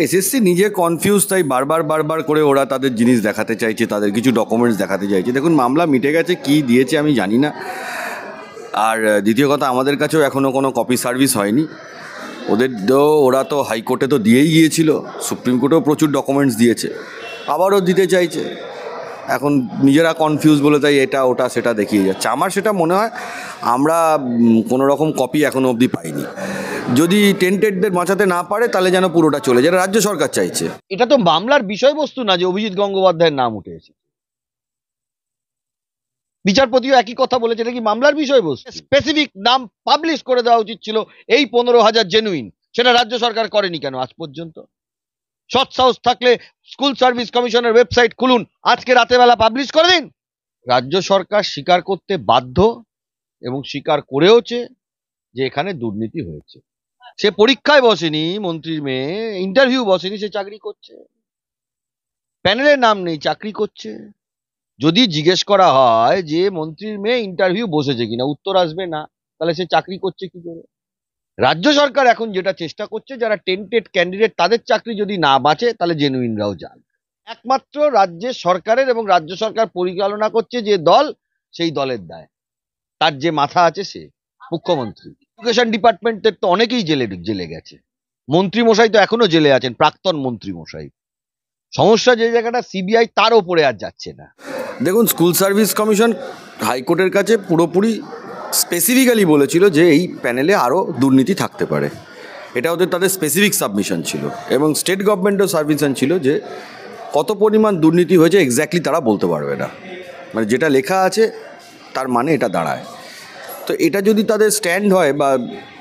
SSC নিজে confuse, তাই বারবার বারবার করে ওরা তাদের জিনিস দেখাতে চাইছে, তাদের কিছু ডকুমেন্টস দেখাতে চাইছে। দেখুন, মামলা মিটে গেছে, কি দিয়েছে আমি জানি না। আর দ্বিতীয় কথা, আমাদের কাছেও এখনও কোনো কপি সার্ভিস হয়নি। ওরা তো হাইকোর্টে তো দিয়েই গিয়েছিল, সুপ্রিম কোর্টেও প্রচুর ডকুমেন্টস দিয়েছে, আবারও দিতে চাইছে। এখন নিজেরা কনফিউজ বলে তাই এটা ওটা সেটা দেখিয়ে যাচ্ছে। আমার সেটা মনে হয় আমরা কোনো রকম কপি এখনও অবধি পাইনি। যদি টেন্টেডদের বাঁচাতে না পারে তাহলে যেন পুরোটা চলে, যেটা রাজ্য সরকার চাইছে। এটা তো মামলার বিষয়বস্তু না যে অভিজিৎ গঙ্গোপাধ্যায়ের নাম উঠে এসেছে। বিচারপতিও একই কথা বলেছে, এটা কি মামলার বিষয়বস্তু? স্পেসিফিক নাম পাবলিশ করে দেওয়া উচিত ছিল, এই 15,000 জেনুইন। সেটা রাজ্য সরকার করেনি কেন আজ পর্যন্ত? সৎ সাহস থাকলে স্কুল সার্ভিস কমিশনের ওয়েবসাইট খুলুন, আজকে রাতেবেলা পাবলিশ করে দিন। রাজ্য সরকার স্বীকার করতে বাধ্য এবং স্বীকার করেওছে যে এখানে দুর্নীতি হয়েছে। সে পরীক্ষায় বসেনি, মন্ত্রীর মেয়ে ইন্টারভিউ বসেনি, সে চাকরি করছে। প্যানেলের নাম নেই, চাকরি করছে। যদি জিজ্ঞেস করা হয় যে মন্ত্রীর মেয়ে ইন্টারভিউ বসেছে কিনা, উত্তর আসবে না, তাহলে সে চাকরি করছে কি করে? রাজ্য সরকার এখন যেটা চেষ্টা করছে, যারা টেন্টেড ক্যান্ডিডেট তাদের চাকরি যদি না বাঁচে তাহলে জেনুইনরাও যান। একমাত্র রাজ্যের সরকারের এবং রাজ্য সরকার পরিচালনা করছে যে দল, সেই দলের দায়। তার যে মাথা আছে সে মুখ্যমন্ত্রী। এডুকেশন ডিপার্টমেন্টের তো অনেকেই জেলে গেছে। মন্ত্রী মশাই তো এখনো জেলে আছেন, প্রাক্তন মন্ত্রী মশাই। সমস্যা যে জায়গাটা সিবিআই তার ওপরে আর যাচ্ছে না। দেখুন, স্কুল সার্ভিস কমিশন হাইকোর্টের কাছে পুরোপুরি স্পেসিফিক্যালি বলেছিল যে এই প্যানেলে আরও দুর্নীতি থাকতে পারে। এটা তাদের স্পেসিফিক সাবমিশন ছিল, এবং স্টেট গভর্নমেন্টের সাবমিশন ছিল যে কত পরিমাণ দুর্নীতি হয়েছে এক্স্যাক্টলি তারা বলতে পারবে না, মানে যেটা লেখা আছে তার মানে এটা দাঁড়ায়। তো এটা যদি তাদের স্ট্যান্ড হয় বা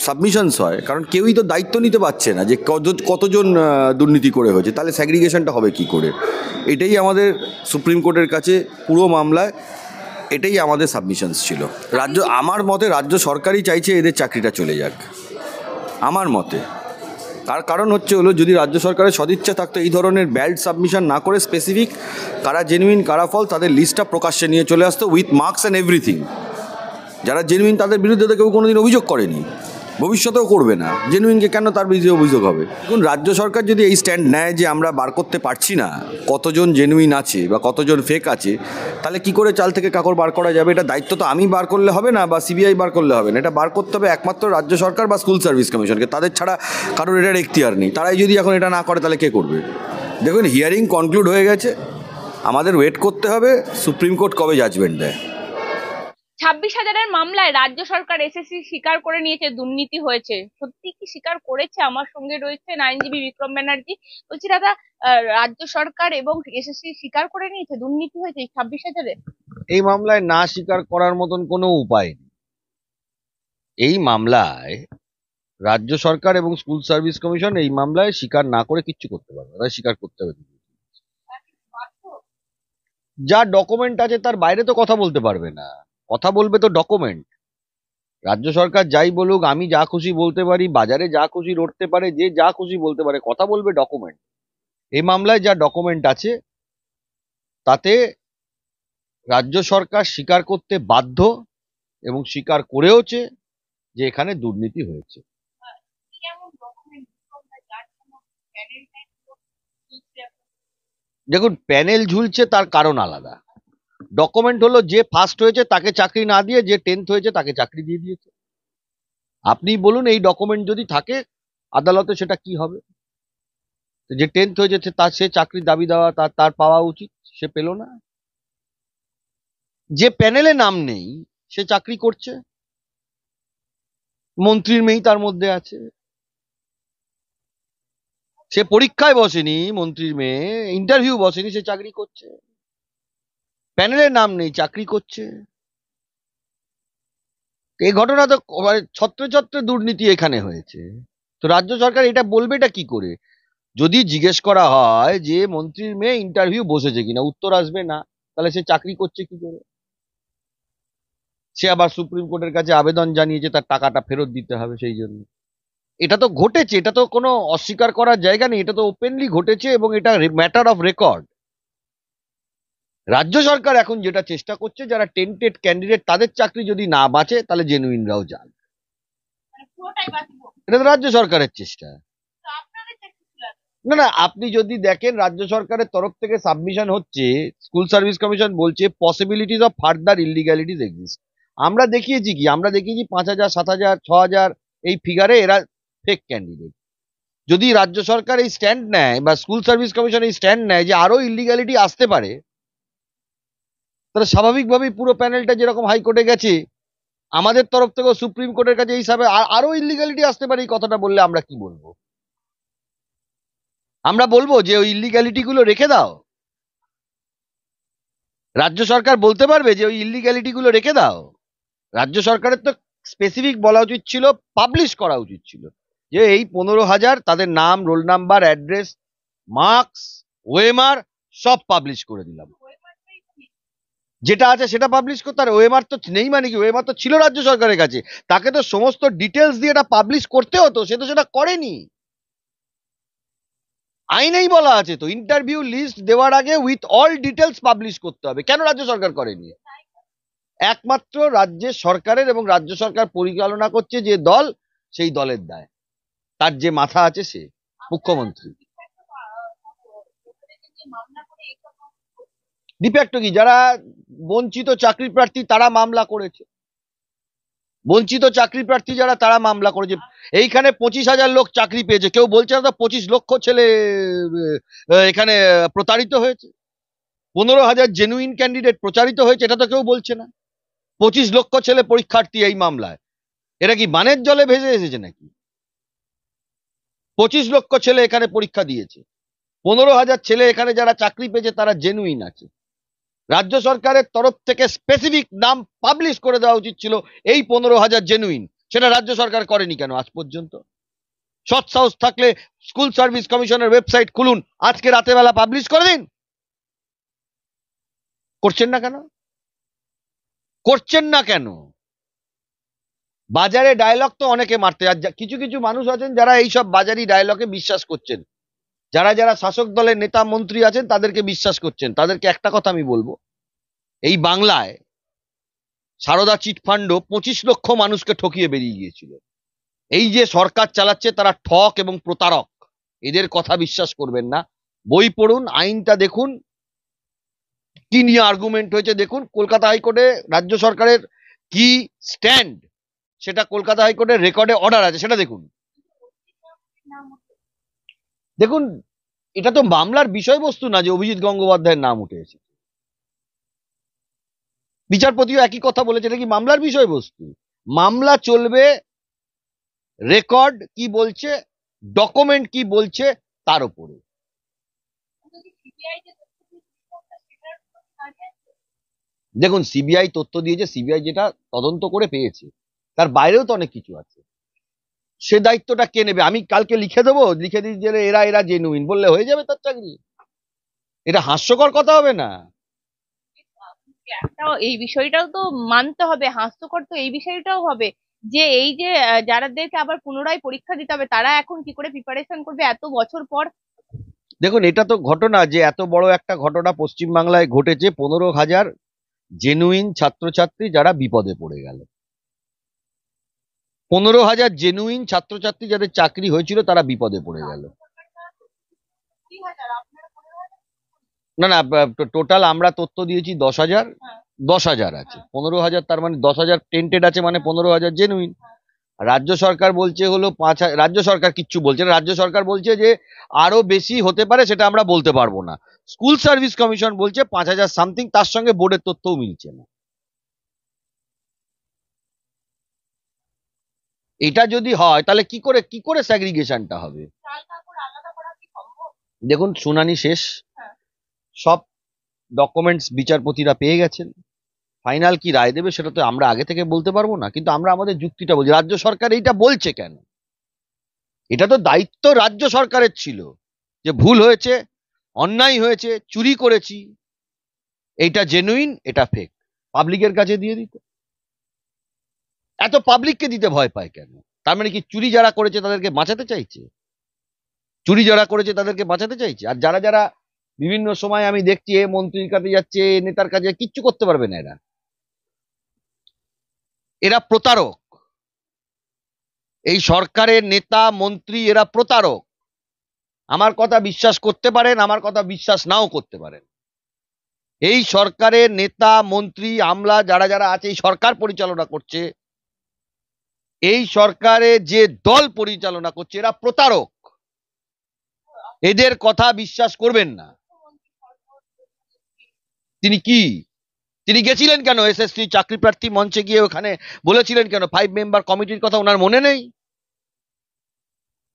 সাবমিশনস হয়, কারণ কেউই তো দায়িত্ব নিতে পারছে না যে কতজন দুর্নীতি করে হয়েছে, তাহলে স্যাগ্রিগেশনটা হবে কি করে? এটাই আমাদের সুপ্রিম কোর্টের কাছে পুরো মামলায় এটাই আমাদের সাবমিশনস ছিল। আমার মতে রাজ্য সরকারই চাইছে এদের চাকরিটা চলে যাক, আমার মতে। তার কারণ হলো, যদি রাজ্য সরকারের সদিচ্ছা থাকতো এই ধরনের ব্যাল্ট সাবমিশন না করে স্পেসিফিক কারা জেনুইন কারা ফল তাদের লিস্টটা প্রকাশ্যে নিয়ে চলে আসতো উইথ মার্কস অ্যান্ড এভরিথিং। যারা জেনুইন তাদের বিরুদ্ধে তো কেউ কোনোদিন অভিযোগ করেনি, ভবিষ্যতেও করবে না। জেনুইনকে কেন তার বিরুদ্ধে অভিযোগ হবে? দেখুন, রাজ্য সরকার যদি এই স্ট্যান্ড নেয় যে আমরা বার করতে পারছি না কতজন জেনুইন আছে বা কতজন ফেক আছে, তাহলে কি করে চাল থেকে কাকড় বার করা যাবে? এটা দায়িত্ব তো আমি বার করলে হবে না বা সিবিআই বার করলে হবে না, এটা বার করতে হবে একমাত্র রাজ্য সরকার বা স্কুল সার্ভিস কমিশনকে। তাদের ছাড়া কারোর এটার এখতিয়ার নেই। তারাই যদি এখন এটা না করে তাহলে কে করবে? দেখুন, হিয়ারিং কনক্লুড হয়ে গেছে, আমাদের ওয়েট করতে হবে সুপ্রিম কোর্ট কবে জাজমেন্ট দেয়। 26,000-এর মামলায় রাজ্য সরকার এসএসসি স্বীকার করে নিয়েছে দুর্নীতি হয়েছে। সত্যি কি স্বীকার করেছে? আমার সঙ্গে রয়েছেন আইনজীবী বিক্রম ব্যানার্জি। বলছি দাদা, রাজ্য সরকার এবং এসএসসি স্বীকার করে নিয়েছে দুর্নীতি হয়েছে 26,000-এ? এই মামলায় না স্বীকার করার মতন কোনো উপায় নেই। এই মামলায় রাজ্য সরকার এবং স্কুল সার্ভিস কমিশন এই মামলায় স্বীকার না করে কিচ্ছু করতে পারবে না। স্বীকার করতে হবে, যা ডকুমেন্ট আছে তার বাইরে তো কথা বলতে পারবে না। কথা বলবে তো ডকুমেন্ট। রাজ্য সরকার যাই বলুক, আমি যা খুশি বলতে পারি, বাজারে যা খুশি লড়তে পারে, যে যা খুশি বলতে পারে, কথা বলবে ডকুমেন্ট। এই মামলায় যা ডকুমেন্ট আছে তাতে রাজ্য সরকার স্বীকার করতে বাধ্য এবং স্বীকার করেওছে যে এখানে দুর্নীতি হয়েছে। দেখুন, প্যানেল ঝুলছে তার কারণ আলাদা। ডকুমেন্ট হলো যে ফার্স্ট হয়েছে তাকে চাকরি না দিয়ে যে 10th হয়েছে তাকে চাকরি দিয়ে দিয়েছে। আপনি বলুন, এই ডকুমেন্ট যদি থাকে আদালতে সেটা কি হবে? যে 10th হয়েছে তার সে চাকরির দাবি দেওয়া তার পাওয়া উচিত, সে পেল না। যে প্যানেলে নাম নেই সে চাকরি করছে, মন্ত্রীর মেয়েই তার মধ্যে আছে। সে পরীক্ষায় বসেনি, মন্ত্রীর মেয়ে ইন্টারভিউ বসেনি, সে চাকরি করছে। প্যানেলের নাম নেই, চাকরি করছে। এই ঘটনা তো ছত্রে ছত্রে দুর্নীতি এখানে হয়েছে। তো রাজ্য সরকার এটা বলবেটা কি করে? যদি জিজ্ঞেস করা হয় যে মন্ত্রীর মেয়ে ইন্টারভিউ বসেছে কিনা, উত্তর আসবে না, তাহলে সে চাকরি করছে কি করে? সে আবার সুপ্রিম কোর্টের কাছে আবেদন জানিয়েছে তার টাকাটা ফেরত দিতে হবে। সেই জন্য এটা তো ঘটেছে, এটা তো কোনো অস্বীকার করার জায়গা নেই, এটা তো ওপেনলি ঘটেছে এবং এটা ম্যাটার অফ রেকর্ড। রাজ্য সরকার এখন যেটা চেষ্টা করছে, যারা টেন্টেড ক্যান্ডিডেট তাদের চাকরি যদি না বাঁচে তাহলে জেনুইনরাও যান। এটা তো রাজ্য সরকারের চেষ্টা। না না, আপনি যদি দেখেন রাজ্য সরকারের তরফ থেকে সাবমিশন হচ্ছে, স্কুল সার্ভিস কমিশন বলছে possibilities of further illegalities exist. আমরা দেখিয়েছি কি, আমরা দেখিয়েছি 5,000, 7,000, 6,000 এই ফিগারে এরা ফেক ক্যান্ডিডেট। যদি রাজ্য সরকার এই স্ট্যান্ড নেয় বা স্কুল সার্ভিস কমিশন এই স্ট্যান্ড নেয় যে আরো ইলিগ্যালিটি আসতে পারে, তাহলে স্বাভাবিকভাবেই পুরো প্যানেলটা যেরকম হাইকোর্টে গেছে, আমাদের তরফ থেকেও সুপ্রিম কোর্টের কাছে এই হিসাবে আরো ইলিগ্যালিটি আসতে পারে, এই কথাটা বললে আমরা কি বলবো? আমরা বলবো যে ওই ইলিগ্যালিটি গুলো রেখে দাও? রাজ্য সরকার বলতে পারবে যে ওই ইলিগ্যালিটি গুলো রেখে দাও? রাজ্য সরকারের তো স্পেসিফিক বলা উচিত ছিল, পাবলিশ করা উচিত ছিল যে এই 15,000 তাদের নাম, roll number, address, marks, OMR সব পাবলিশ করে দিলাম। যেটা আছে সেটা পাবলিশ করতে, আর ওএমআর তো নেই মানে কি? ওএমআর তো ছিল রাজ্য সরকারের কাছে, তাকে তো সমস্ত ডিটেলস দিয়ে এটা পাবলিশ করতে হতো, সে তো সেটা করেনি। আইনেই বলা আছে তো ইন্টারভিউ লিস্ট দেওয়ার আগে উইথ অল ডিটেলস পাবলিশ করতে হবে। কেন রাজ্য সরকার করেনি? একমাত্র রাজ্যের সরকারের এবং রাজ্য সরকার পরিচালনা করছে যে দল, সেই দলের দায়, তার যে মাথা আছে সে মুখ্যমন্ত্রী। ডিফ্যাক্ট কি, যারা বঞ্চিত চাকরি প্রার্থী তারা মামলা করেছে, বঞ্চিত চাকরি প্রার্থী যারা তারা মামলা করেছে। এইখানে 25,000 লোক চাকরি পেয়েছে, কেউ বলছে না তো 25 লক্ষ ছেলে এখানে প্রতারিত হয়েছে, 15,000 জেনুইন ক্যান্ডিডেট প্রচারিত হয়েছে, এটা তো কেউ বলছে না। 25 লক্ষ ছেলে পরীক্ষার্থী এই মামলায়, এরা কি বানের জলে ভেসে এসেছে নাকি? 25 লক্ষ ছেলে এখানে পরীক্ষা দিয়েছে, 15,000 ছেলে এখানে যারা চাকরি পেয়েছে তারা জেনুইন আছে। রাজ্য সরকারের তরফ থেকে স্পেসিফিক নাম পাবলিশ করে দেওয়া উচিত ছিল এই 15,000 জেনুইন, সেটা রাজ্য সরকার করেনি কেন আজ পর্যন্ত? সৎ সাহস থাকলে স্কুল সার্ভিস কমিশনের ওয়েবসাইট খুলুন, আজকে রাতে বেলা পাবলিশ করে দিন। করছেন না কেন? করছেন না কেন? বাজারে ডায়লগ তো অনেকে মারতে, আর কিছু কিছু মানুষ আছেন যারা এইসব বাজারি ডায়লগে বিশ্বাস করছেন, যারা যারা শাসক দলের নেতা মন্ত্রী আছেন তাদেরকে বিশ্বাস করছেন। তাদেরকে একটা কথা আমি বলবো, এই বাংলায় সারদা চিটফান্ড 25 লক্ষ মানুষকে ঠকিয়ে বেরিয়ে গিয়েছিল। এই যে সরকার চালাচ্ছে তারা ঠক এবং প্রতারক, এদের কথা বিশ্বাস করবেন না। বই পড়ুন, আইনটা দেখুন, কি নিয়ে আর্গুমেন্ট হয়েছে দেখুন। কলকাতা হাইকোর্টে রাজ্য সরকারের কি স্ট্যান্ড, সেটা কলকাতা হাইকোর্টের রেকর্ডে অর্ডার আছে, সেটা দেখুন। দেখুন, এটা তো মামলার বিষয়বস্তু না যে অভিজিৎ গঙ্গোপাধ্যায়ের নাম উঠে এসেছে। বিচারপতিও একই কথা বলেছে, এটা কি মামলার বিষয়বস্তু? মামলা চলবে রেকর্ড কি বলছে, ডকুমেন্ট কি বলছে তার উপরে। দেখুন, সিবিআই তথ্য দিয়েছে, সিবিআই যেটা তদন্ত করে পেয়েছে, তার বাইরেও তো অনেক কিছু আছে। সে দায়িত্বটা কে নেবে? আমি কালকে লিখে দেবো, লিখে দিই যে এরা এরা জেনুইন, বললে হয়ে যাবে তার চাকরি? এটা হাস্যকর কথা হবে না? একটা এই বিষয়টাও তো মানতে হবে, হাস্যকর তো এই বিষয়টাও হবে যে এই যে যারাদেরকে আবার পুনরায় পরীক্ষা দিতে হবে, তারা এখন কি করে প্রিপারেশন করবে এত বছর পর? দেখুন, এটা তো ঘটনা যে এত বড় একটা ঘটনা পশ্চিমবাংলায় ঘটেছে, 15,000 জেনুইন ছাত্রছাত্রী যারা বিপদে পড়ে গেল। 15,000 জেনুইন ছাত্রছাত্রী যাদের চাকরি হয়েছিল তারা বিপদে পড়ে গেল। না না, টোটাল আমরা তথ্য দিয়েছি 10,000। 10,000 আছে, 15,000 তার মানে 10,000 টেন্টেড আছে, মানে 15,000 জেনুইন। রাজ্য সরকার বলছে হলো 5,000, রাজ্য সরকার কিচ্ছু বলছে না, রাজ্য সরকার বলছে যে আরো বেশি হতে পারে, সেটা আমরা বলতে পারবো না। স্কুল সার্ভিস কমিশন বলছে 5,000 সামথিং, তার সঙ্গে বোর্ডের তথ্যও মিলছে না। এটা যদি হয় তাহলে কি করে স্যাগ্রিগেশনটা হবে? দেখুন, শুনানি শেষ, সব ডকুমেন্টস বিচারপতিরা পেয়ে গেছেন, ফাইনাল কি রায় দেবে সেটা তো আমরা আগে থেকে বলতে পারবো না, কিন্তু আমরা আমাদের যুক্তিটা বলছি। রাজ্য সরকার এইটা বলছে কেন? এটা তো দায়িত্ব রাজ্য সরকারের ছিল যে ভুল হয়েছে, অন্যায় হয়েছে, চুরি করেছি, এইটা জেনুইন, এটা ফেক, পাবলিকের কাছে দিয়ে দিত। এত পাবলিককে দিতে ভয় পায় কেন? তার মানে কি চুরি যারা করেছে তাদেরকে বাঁচাতে চাইছে? চুরি যারা করেছে তাদেরকে বাঁচাতে চাইছে? আর যারা যারা বিভিন্ন সময় আমি দেখছি এ মন্ত্রীর কাছে যাচ্ছে, নেতার কাছে, কিচ্ছু করতে পারবে না এরা। এরা প্রতারক, এই সরকারের নেতা মন্ত্রী এরা প্রতারক। আমার কথা বিশ্বাস করতে পারেন, আমার কথা বিশ্বাস নাও করতে পারেন। এই সরকারের নেতা মন্ত্রী আমলা যারা যারা আছে, এই সরকার পরিচালনা করছে, এই সরকারে যে দল পরিচালনা করছে, এরা প্রতারক। এদের কথা বিশ্বাস করবেন না। তিনি কি, তিনি গেছিলেন কেন এসএসসি চাকরি প্রার্থী মঞ্চে গিয়ে ওখানে বলেছিলেন কেন 5 মেম্বার কমিটির কথা? ওনার মনে নেই?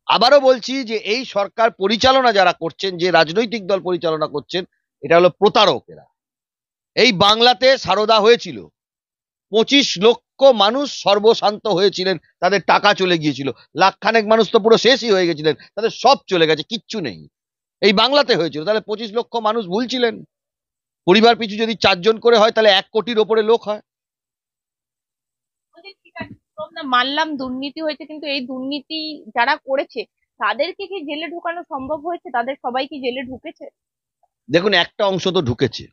আবারও বলছি যে এই সরকার পরিচালনা যারা করছেন, যে রাজনৈতিক দল পরিচালনা করছেন, এটা হলো প্রতারকেরা। এই বাংলাতে সারদা হয়েছিল, 25 লক্ষ মানুষ সর্বশান্ত হয়েছিলেন, তাদের টাকা চলে গিয়েছিল। লাখখানেক মানুষ তো পুরো শেষই হয়ে গেছিলেন, তাদের সব চলে গেছে, কিচ্ছু নেই। এই বাংলাতে হয়েছিল। তাহলে 25 লক্ষ মানুষ ভুলছিলেন। পরিবার পিছু যদি 4 জন করে হয়, তাহলে 1 কোটির ওপরে লোক হয়। মানলাম দুর্নীতি হয়েছে, কিন্তু এই দুর্নীতি যারা করেছে তাদেরকে কি জেলে ঢোকানো সম্ভব হয়েছে? তাদের সবাই কি জেলে ঢুকেছে? দেখুন, একটা অংশ তো ঢুকেছে,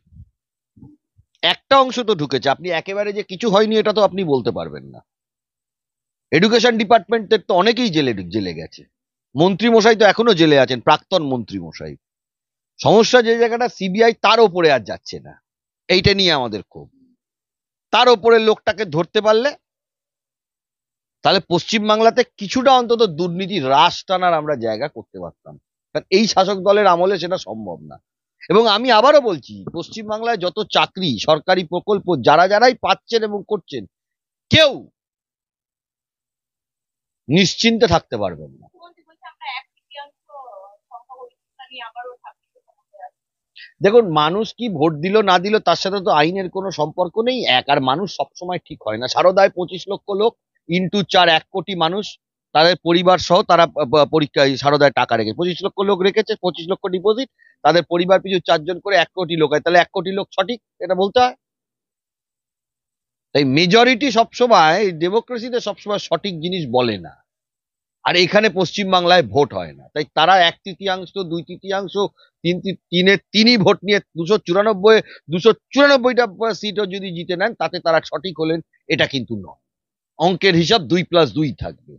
একটা অংশ তো ঢুকেছে। আপনি একেবারে যে কিছু হয়নি এটা তো আপনি বলতে পারবেন না। এডুকেশন ডিপার্টমেন্টের তো অনেকেই জেলে গেছে। মন্ত্রী মশাই তো এখনো জেলে আছেন, প্রাক্তন মন্ত্রী মশাই। সমস্যা যে জায়গাটা সিবিআই তার ওপরে আর যাচ্ছে না, এইটা নিয়ে আমাদের ক্ষোভ। তার ওপরে লোকটাকে ধরতে পারলে তাহলে পশ্চিমবাংলাতে কিছুটা অন্তত দুর্নীতি হ্রাস টানার আমরা জায়গা করতে পারতাম। কারণ এই শাসক দলের আমলে সেটা সম্ভব না। এবং আমি আবারও বলছি, পশ্চিমবাংলায় যত চাকরি, সরকারি প্রকল্প যারা যারাই পাচ্ছেন এবং করছেন, কেউ নিশ্চিন্তে থাকতে পারবেন না। দেখুন, মানুষ কি ভোট দিল না দিল তার সাথে তো আইনের কোনো সম্পর্ক নেই। আর মানুষ সবসময় ঠিক হয় না। সারদায় 25 লক্ষ লোক ইন্টু 4, 1 কোটি মানুষ, তাদের পরিবার সহ তারা পরীক্ষায় সারদায় টাকা রেখে 25 লক্ষ লোক রেখেছে, 25 লক্ষ ডিপোজিট, তাদের পরিবার পিছু 4 জন করে 1 কোটি লোক হয়। তাহলে 1 কোটি লোক সঠিক, এটা বলতে হয়। তাই মেজরিটি সবসময়, ডেমোক্রেসিতে সবসময় সঠিক জিনিস বলে না। আর এখানে পশ্চিমবাংলায় ভোট হয় না, তাই তারা 1/3, 2/3, 3/3 ভোট নিয়ে 294টা সিটও যদি জিতে নেন, তাতে তারা সঠিক হলেন, এটা কিন্তু নয়। অঙ্কের হিসাব 2+2 থাকবে।